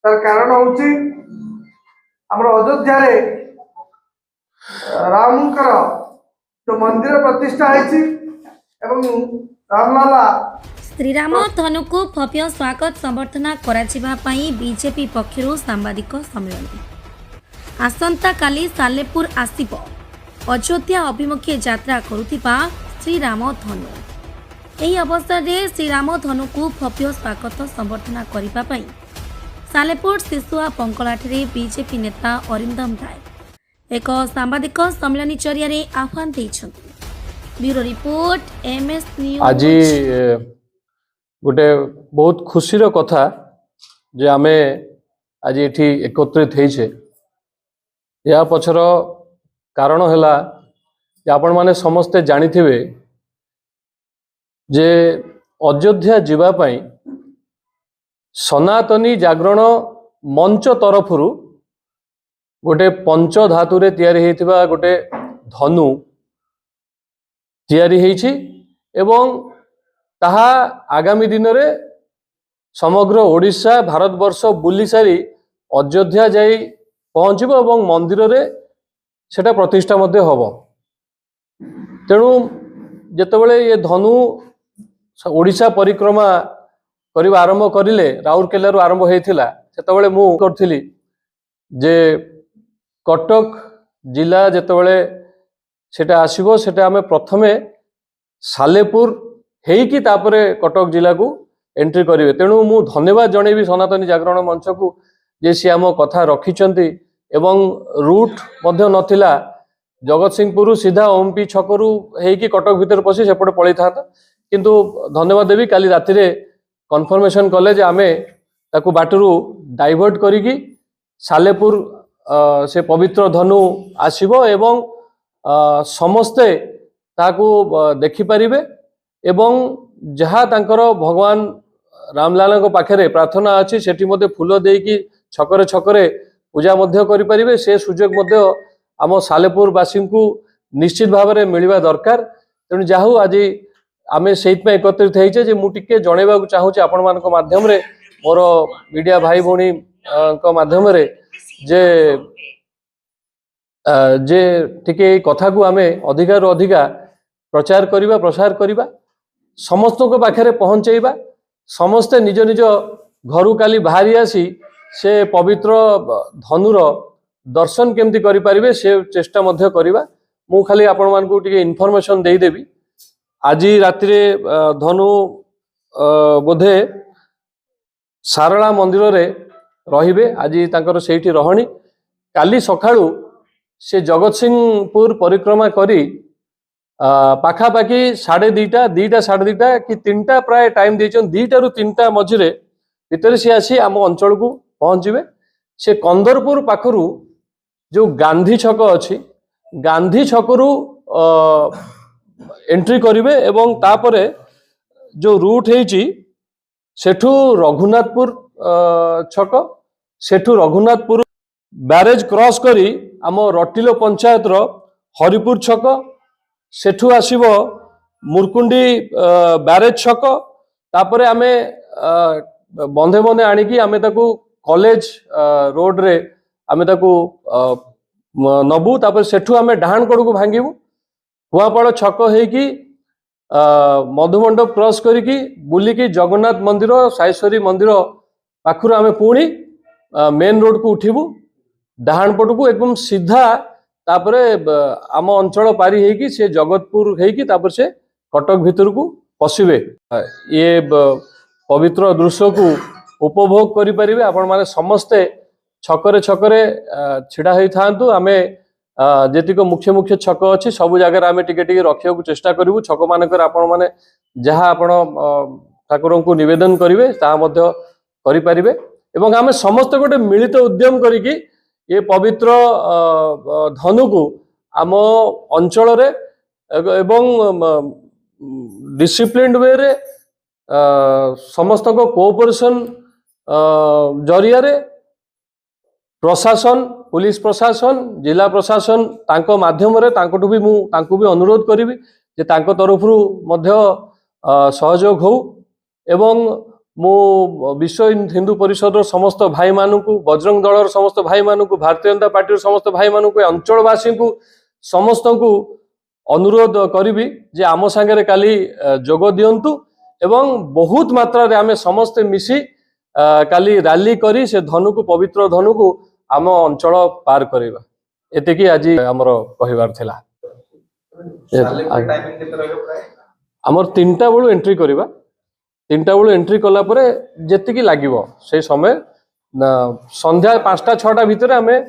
तार कारण होची हमर अयोध्या रे रामकर जो मंदिर प्रतिष्ठा है एवं रामलाला श्रीराम धनु को भव्य स्वागत संबर्धना कराजिबा पई बीजेपी पक्षरु सांबादिक सम्मेलन आसंता काली सालेपुर आसिब अयोध्या अभिमुखे यात्रा करुथिबा श्रीराम धनु एही अवसर रे श्रीराम धनु को भव्य स्वागत संबर्धना करिबा पई सालेपुर शिशुआ पंकलाठरे बीजेपी नेता अरिंदम राय एक सांबादिक सम्मेलन जरिया आह्वान देइछन्ति। Bureau report MS news. आज गोटे बहुत खुशीर कथा जे आमे आज एठी एकत्रित होइछे या पछर कारण हैला जे आपण माने समस्ते जानिथिबे जे अयोध्या जीवा पई सनातनी जागरण मंच तरफरु गोटे पंच धातुरे तैयारी हेतिबा गोटे धनु तैयारी हेछि एवं ताहा आगामी दिन रे समग्र ओडिशा भारतवर्ष बुली सारी अयोध्या जाई पहुँचब एवं मंदिर रे सेटा प्रतिष्ठा मध्य हबो। तेणु जेतेबेले ये धनु ओडिशा परिक्रमा करिबा आरंभ करिले राउरकेला रु आरंभ हेतिला सेतेबेले मु करथिली जे कटक जिला जेतेबेले सेटा आसीबो सेटा आमे प्रथमे सालेपुर हेइकी तापरे कटक जिला को एंट्री करिवे। तेणु मु धन्यवाद जणेबी सनातनी जागरण मंच को जे सी आम कथा रखिचंती एवं रूट मध्य नथिला जगत सिंहपुर सीधा ओमपी छकरू हेइकी कटक भीतर पसी सेपटे पळै थाता किंतु धन्यवाद देवी काली राति रे कन्फर्मेशन कले जे आमे ताकू बाटरू डाइवर्ट करिकी सालेपुर से पवित्र धनु आसीबो एवं समस्ते ताकू देखि परिबे एवं जहाँ तांकर भगवान रामलाला को पाखरे प्रार्थना अछि सेठी मध्ये फूल देकी छकरे छकरे पूजा मध्ये करि परिबे से सुजोग मध्ये आम सालेपुर वासी को निश्चित भाव में मिलवा दरकार। तेणु जाहु आज आमे सेइत में एकत्रित होइछे जे मु टिके जणेबा को चाहूची आपण मानक माध्यम रे मोर मीडिया भाई भौणी को माध्यम रे जे जे टिके कथा को आमे अधिकार अधिका प्रचार करिबा प्रसार करिबा समस्त को पाखरे पहुंचेबा समस्ते निज निज घरु काली बाहरी आसी से पवित्र धनुर दर्शन केमती करि परिबे से चेष्टा मध्य करिबा। मु खाली आपण मान को टिके इन्फॉर्मेशन देई देबी आज राति रे धनु बोधे सारला मंदिर रे रहिबे आज तांकर सेठी रहणी काली सखाळू से जगत सिंहपुर परिक्रमा करी पाखापाखि 2:30 2:30 कि 3टा प्राय टाइम देचन 2टा रु 3टा मझिरे भितर से आसी आम अंचल को पहुंचबे। से कंदरपुर पाखरु जो गांधी छक अछि गांधी छकरू एंट्री करिवे एवं तापरे जो रूट हेची सेठू रघुनाथपुर छक सेठू रघुनाथपुर बैरेज क्रॉस करी आम रटिलो पंचायत रो हरिपुर छक सेठू आसीबो मुरकुंडी बैरेज छक तापरे आमे बंधे बंधे आनिकी आमे ताकू कॉलेज रोड रे आमे ताकू नबू तापर सेठू आमे डाहाणगढ़ को भांगिबू कुआपाड़ छक हेकी मधुमंडप क्रॉस करिकी बुलिकी जगन्नाथ मंदिर साईश्वरी मंदिर पाखुर आमे पुणी मेन रोड को उठिबू डाहाण पट को एकदम सीधा तापरे आम अंचल पारी हेकी से जगतपुर हेकी तापर से कटक भीतर को पशिबे ये पवित्र दृश्य को उपभोग करि परिबे। आपण माने समस्ते छकरे छकरे छिड़ा होई थांतु आमे जेतिको मुख्य मुख्य छक अछि सब जगह आमे टिके टिके रखिया को चेष्टा करिवु छक मानकर आपण माने जहाँ आपण ठाकुर को निवेदन करिवे ता मध्य करि परिबे एवं आमे समस्त गोटे मिलित उद्यम करिकी ये पवित्र धनु को आम अंचल रे एवं डिसिप्लिन्ड वे रे समस्त को कोऑपरेशन जरिया रे प्रशासन पुलिस प्रशासन जिला प्रशासन तांको माध्यम रे तांको भी मु तांको भी अनुरोध करिवि जे तांको तरफ रु मध्य सहयोग हो एवं मु विश्व हिंदू परिषद समस्त भाई मानू बजरंग दलर समस्त भाई मानू भारतीय जनता पार्टी समस्त भाई मानू अंचलवासी को समस्त को अनुरोध करी जे आम सांगे काली जोग दिंतु एवं बहुत मात्रा रे आमे समस्ते मिसी काली रैली करी से धनु को पवित्र धनु को आम अंचल पार करवा एतिकी आज आमर कहबार थिला। आमर 3टा बेलू एंट्री करवा 3टा बेलू एंट्री कला परे जेतिकी लागिवो से समय संध्या 5टा 6टा भितर आमे